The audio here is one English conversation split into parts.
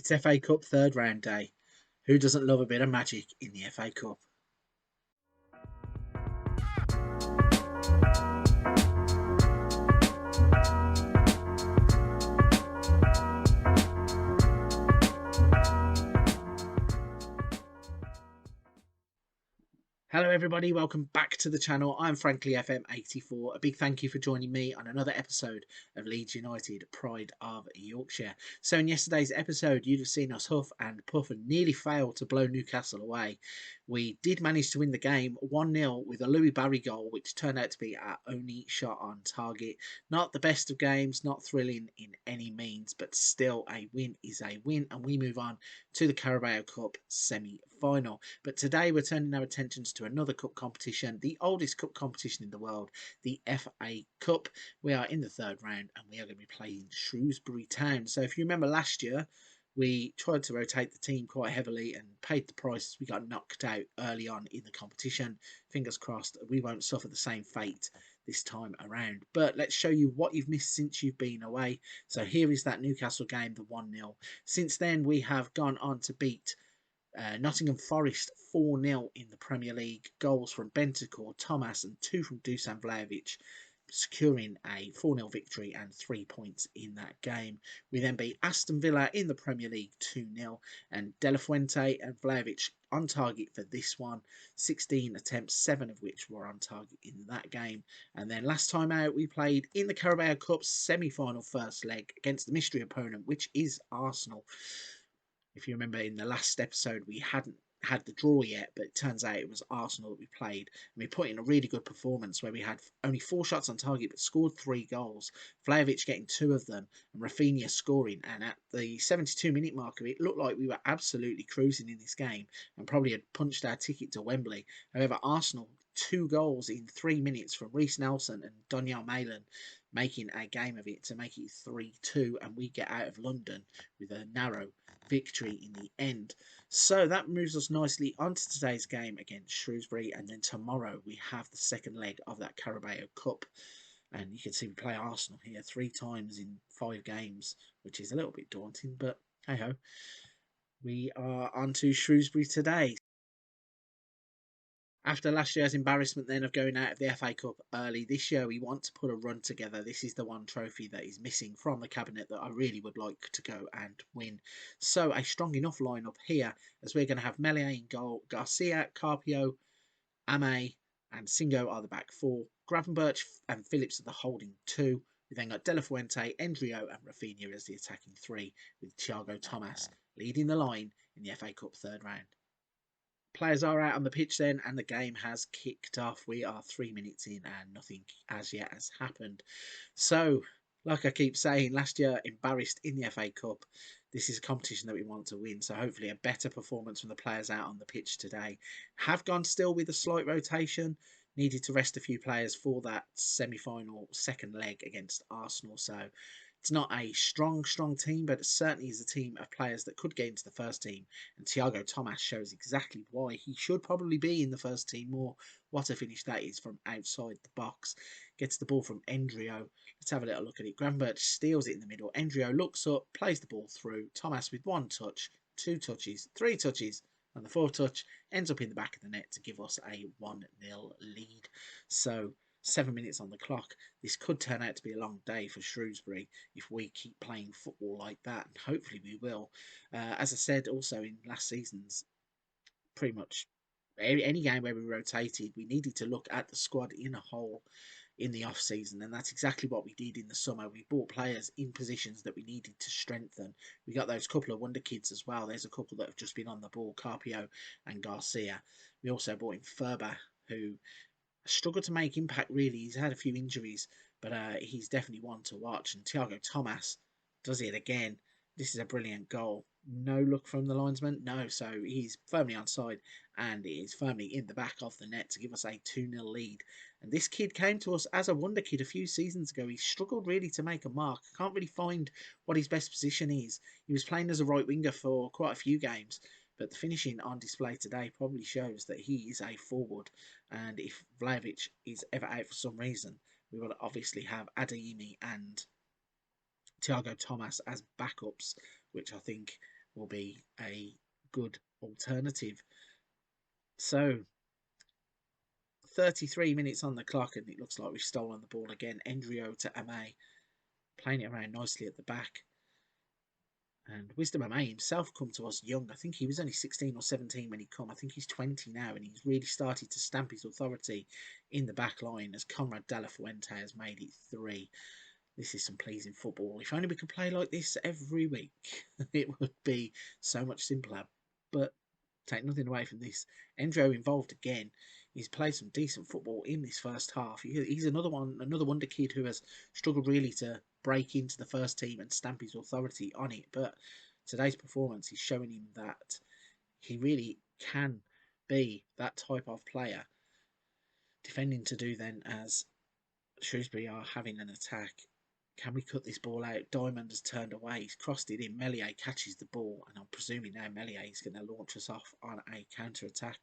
It's FA Cup third round day. Who doesn't love a bit of magic in the FA Cup? Hello everybody, welcome back to the channel. I'm Frankly FM84. A big thank you for joining me on another episode of Leeds United, Pride of Yorkshire. So in yesterday's episode, you'd have seen us huff and puff and nearly fail to blow Newcastle away. We did manage to win the game 1-0 with a Louis Barry goal, which turned out to be our only shot on target. Not the best of games, not thrilling in any means, but still a win is a win, and we move on to the Carabao Cup semi-final. But today we're turning our attentions to another cup competition, the oldest cup competition in the world, the FA Cup. We are in the third round and we are going to be playing Shrewsbury Town. So if you remember last year, we tried to rotate the team quite heavily and paid the price as we got knocked out early on in the competition. Fingers crossed we won't suffer the same fate this time around. But let's show you what you've missed since you've been away. So here is that Newcastle game, the 1-0. Since then we have gone on to beat Nottingham Forest 4-0 in the Premier League. Goals from Bentancur, Thomas and 2 from Dusan Vlahovic, securing a 4-0 victory and 3 points in that game. We then beat Aston Villa in the Premier League 2-0, and De La Fuente and Vlahovic on target for this one. 16 attempts, 7 of which were on target in that game. And then last time out, we played in the Carabao Cup semi-final first leg against the mystery opponent, which is Arsenal. If you remember in the last episode, we hadn't had the draw yet, but it turns out it was Arsenal that we played. And we put in a really good performance where we had only 4 shots on target, but scored 3 goals. Vlahovic getting 2 of them, and Rafinha scoring. And at the 72-minute mark of it, looked like we were absolutely cruising in this game and probably had punched our ticket to Wembley. However, Arsenal, 2 goals in 3 minutes from Reiss Nelson and Donyell Malen, making a game of it to make it 3-2, and we get out of London with a narrow victory in the end. So that moves us nicely onto today's game against Shrewsbury, and then tomorrow we have the second leg of that Carabao Cup. And you can see we play Arsenal here 3 times in 5 games, which is a little bit daunting, but hey ho. We are on to Shrewsbury today. After last year's embarrassment then of going out of the FA Cup early, this year we want to put a run together. This is the one trophy that is missing from the cabinet that I really would like to go and win. So a strong enough lineup here, as we're going to have Meslier in goal, Garcia, Carpio, Ame and Singo are the back 4. Gravenberch and Phillips are the holding 2. We then got De La Fuente, Endrio and Rafinha as the attacking 3, with Thiago Thomas leading the line in the FA Cup third round. Players are out on the pitch then, and the game has kicked off. We are 3 minutes in and nothing as yet has happened. So, like I keep saying, last year embarrassed in the FA Cup. This is a competition that we want to win, so hopefully a better performance from the players out on the pitch today. Have gone still with a slight rotation. Needed to rest a few players for that semi-final second leg against Arsenal, so it's not a strong team, but it certainly is a team of players that could get into the first team. And Thiago Thomas shows exactly why he should probably be in the first team more. What a finish that is from outside the box. Gets the ball from Endrio. Let's have a little look at it. Gravenberch steals it in the middle. Endrio looks up, plays the ball through. Thomas with 1 touch, 2 touches, 3 touches. And the 4th touch ends up in the back of the net to give us a 1-0 lead. So 7 minutes on the clock. This could turn out to be a long day for Shrewsbury if we keep playing football like that, and hopefully we will. As I said also in last season's, pretty much any game where we rotated, we needed to look at the squad in a whole in the off season, and that's exactly what we did in the summer. We bought players in positions that we needed to strengthen. We got those couple of wonder kids as well. There's a couple that have just been on the ball, Carpio and Garcia. We also bought in Ferber, who struggled to make impact really. He's had a few injuries, but he's definitely one to watch. And Thiago Thomas does it again. This is a brilliant goal. No look from the linesman. No, so he's firmly onside and is firmly in the back of the net to give us a 2-0 lead. And this kid came to us as a wonder kid a few seasons ago. He struggled really to make a mark. Can't really find what his best position is. He was playing as a right winger for quite a few games, but the finishing on display today probably shows that he is a forward. And if Vlahovic is ever out for some reason, we will obviously have Adeyemi and Thiago Thomas as backups, which I think will be a good alternative. So 33 minutes on the clock, and it looks like we've stolen the ball again. Endrio to Ame, playing it around nicely at the back. And Wisdom Ame himself come to us young. I think he was only 16 or 17 when he come. I think he's 20 now, and he's really started to stamp his authority in the back line as Conrad de la Fuente has made it 3. This is some pleasing football. If only we could play like this every week, it would be so much simpler. But take nothing away from this. Endro involved again. He's played some decent football in this first half. He's another wonder kid who has struggled really to break into the first team and stamp his authority on it. But today's performance is showing him that he really can be that type of player. Defending to do then as Shrewsbury are having an attack. Can we cut this ball out? Diamond has turned away. He's crossed it in. Melier catches the ball, and I'm presuming now Melier is going to launch us off on a counter attack.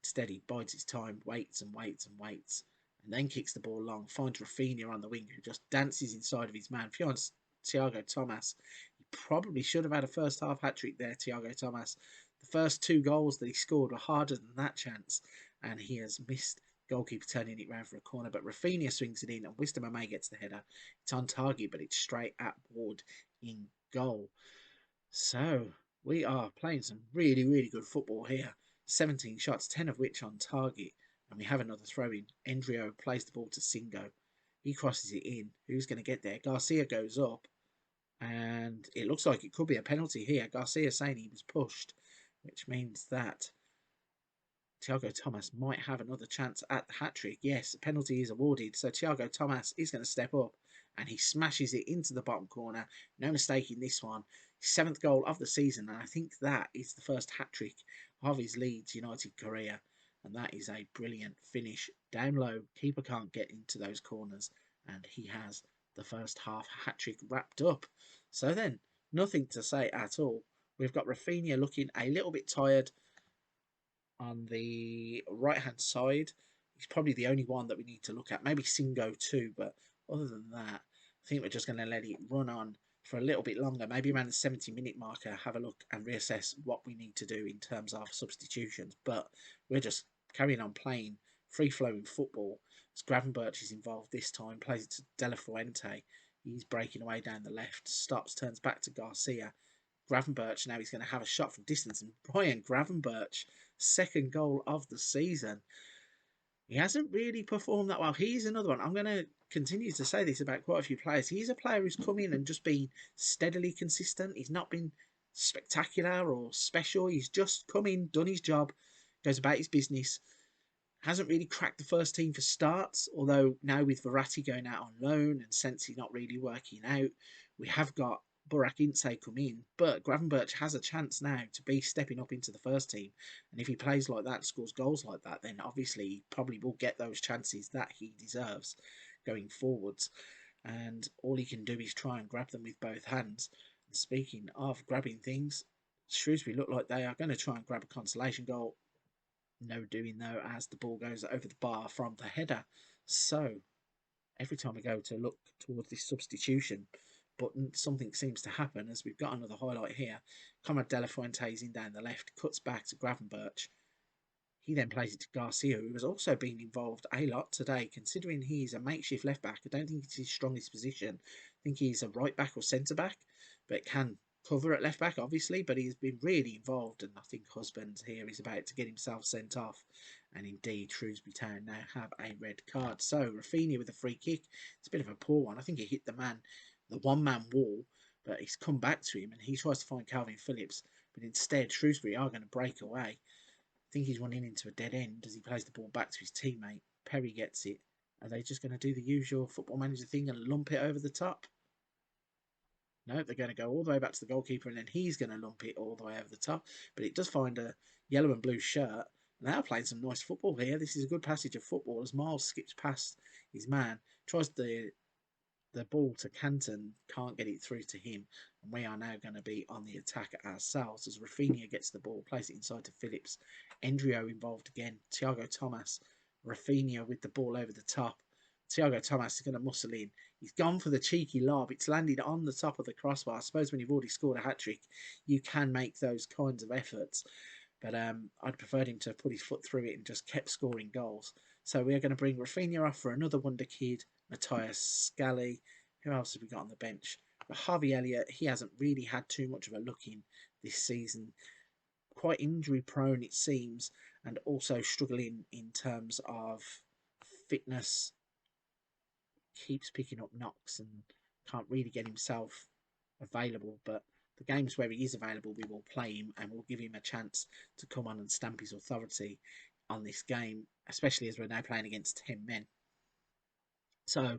Instead, he bides his time, waits and waits and waits, and then kicks the ball long. Finds Rafinha on the wing, who just dances inside of his man. Finds Thiago Thomas. He probably should have had a first half hat trick there, Thiago Thomas. The first 2 goals that he scored were harder than that chance, and he has missed. Goalkeeper turning it round for a corner, but Rafinha swings it in, and Wisdom Ame gets the header. It's on target, but it's straight at Ward in goal. So we are playing some really, really good football here. 17 shots, 10 of which on target, and we have another throw in. Endrio plays the ball to Singo. He crosses it in. Who's going to get there? Garcia goes up, and it looks like it could be a penalty here. Garcia saying he was pushed, which means that Thiago Thomas might have another chance at the hat-trick. Yes, a penalty is awarded, so Thiago Thomas is going to step up, and he smashes it into the bottom corner. No mistake in this one. 7th goal of the season, and I think that is the first hat-trick of his Leeds United career, and that is a brilliant finish. Down low, keeper can't get into those corners, and he has the first half hat-trick wrapped up. So then, nothing to say at all. We've got Rafinha looking a little bit tired on the right hand side. He's probably the only one that we need to look at. Maybe Singo too, but other than that, I think we're just going to let it run on for a little bit longer. Maybe around the 70-minute marker, have a look and reassess what we need to do in terms of substitutions. But we're just carrying on playing free-flowing football. As Gravenberch is involved this time, plays it to De La Fuente. He's breaking away down the left, stops, turns back to Garcia. Gravenberch now he's going to have a shot from distance, and Brian Gravenberch, 2nd goal of the season. He hasn't really performed that well. He's another one. I'm going to continue to say this about quite a few players. He's a player who's come in and just been steadily consistent. He's not been spectacular or special. He's just come in, done his job, goes about his business. Hasn't really cracked the first team for starts, although now with Verratti going out on loan and Sensi not really working out, we have got Burak Ince come in, but Gravenberch has a chance now to be stepping up into the first team, and if he plays like that, scores goals like that, then obviously he probably will get those chances that he deserves going forwards, and all he can do is try and grab them with both hands. And speaking of grabbing things, Shrewsbury look like they are going to try and grab a consolation goal. No doing though, as the ball goes over the bar from the header. So every time we go to look towards this substitution button, something seems to happen, as we've got another highlight here. Conrad de la Fuente is in down the left, cuts back to Gravenberch. He then plays it to Garcia, who has also been involved a lot today, considering he's a makeshift left back. I don't think it's his strongest position. I think he's a right back or centre back, but can cover at left back, obviously, but he's been really involved, and I think Husbands here is about to get himself sent off. And indeed, Shrewsbury Town now have a red card. So Rafinha with a free kick. It's a bit of a poor one. I think he hit the one-man wall, but he's come back to him, and he tries to find Calvin Phillips, but instead Shrewsbury are going to break away. I think he's running into a dead end as he plays the ball back to his teammate. Perry gets it. Are they just going to do the usual football manager thing and lump it over the top? No, they're going to go all the way back to the goalkeeper, and then he's going to lump it all the way over the top. But it does find a yellow and blue shirt. And they are playing some nice football here. This is a good passage of football as Miles skips past his man, tries the ball to Canton, can't get it through to him. And we are now going to be on the attack ourselves as Rafinha gets the ball, plays it inside to Phillips. Endrio involved again. Thiago Thomas. Rafinha with the ball over the top Thiago Thomas is going to muscle in. He's gone for the cheeky lob. It's landed on the top of the crossbar. I suppose when you've already scored a hat-trick, you can make those kinds of efforts. But I'd preferred him to have put his foot through it and just kept scoring goals. So we are going to bring Rafinha off for another wonder kid, Matthias Scally. Who else have we got on the bench? But Harvey Elliott, he hasn't really had too much of a look in this season. Quite injury prone, it seems, and also struggling in terms of fitness. Keeps picking up knocks and can't really get himself available. But the games where he is available, we will play him and we'll give him a chance to come on and stamp his authority on this game, especially as we're now playing against 10 men. So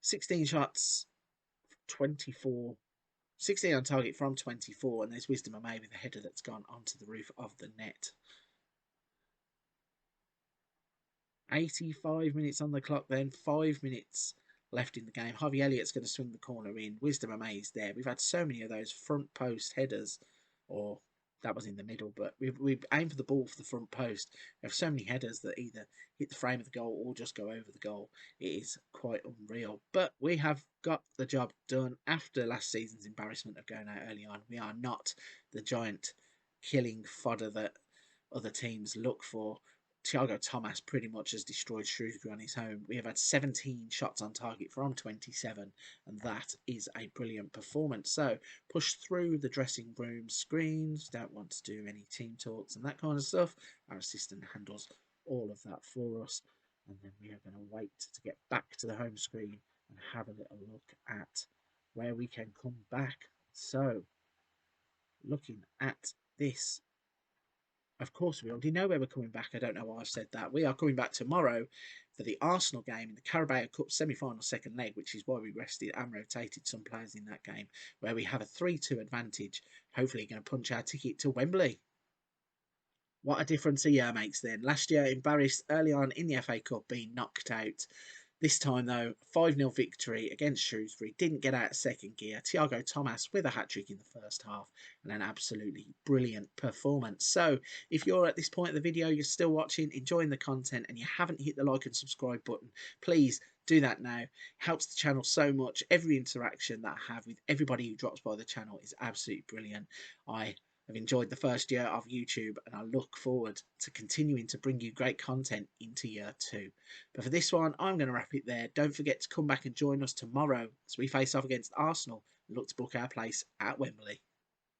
16 shots, 24, 16 on target from 24, and there's Wisdom of May with a header that's gone onto the roof of the net. 85 minutes on the clock then, 5 minutes left in the game. Harvey Elliott's going to swing the corner in. Wisdom of May is there. We've had so many of those front post headers, or that was in the middle, but we've aimed for the ball for the front post. We have so many headers that either hit the frame of the goal or just go over the goal. It is quite unreal. But we have got the job done after last season's embarrassment of going out early on. We are not the giant killing fodder that other teams look for. Thiago Thomas pretty much has destroyed Shrewsbury on his home. We have had 17 shots on target from 27, and that is a brilliant performance. So, push through the dressing room screens. Don't want to do any team talks and that kind of stuff. Our assistant handles all of that for us. And then we are going to wait to get back to the home screen and have a little look at where we can come back. So, looking at this, of course, we already know where we're coming back. I don't know why I've said that. We are coming back tomorrow for the Arsenal game in the Carabao Cup semi-final second leg, which is why we rested and rotated some players in that game, where we have a 3-2 advantage. Hopefully going to punch our ticket to Wembley. What a difference a year makes then. Last year, embarrassed early on in the FA Cup, being knocked out. This time, though, 5-0 victory against Shrewsbury. Didn't get out of second gear. Thiago Thomas with a hat-trick in the first half and an absolutely brilliant performance. So, if you're at this point of the video, you're still watching, enjoying the content, and you haven't hit the like and subscribe button, please do that now. Helps the channel so much. Every interaction that I have with everybody who drops by the channel is absolutely brilliant. I've enjoyed the first year of YouTube and I look forward to continuing to bring you great content into year 2. But for this one, I'm going to wrap it there. Don't forget to come back and join us tomorrow as we face off against Arsenal and look to book our place at Wembley.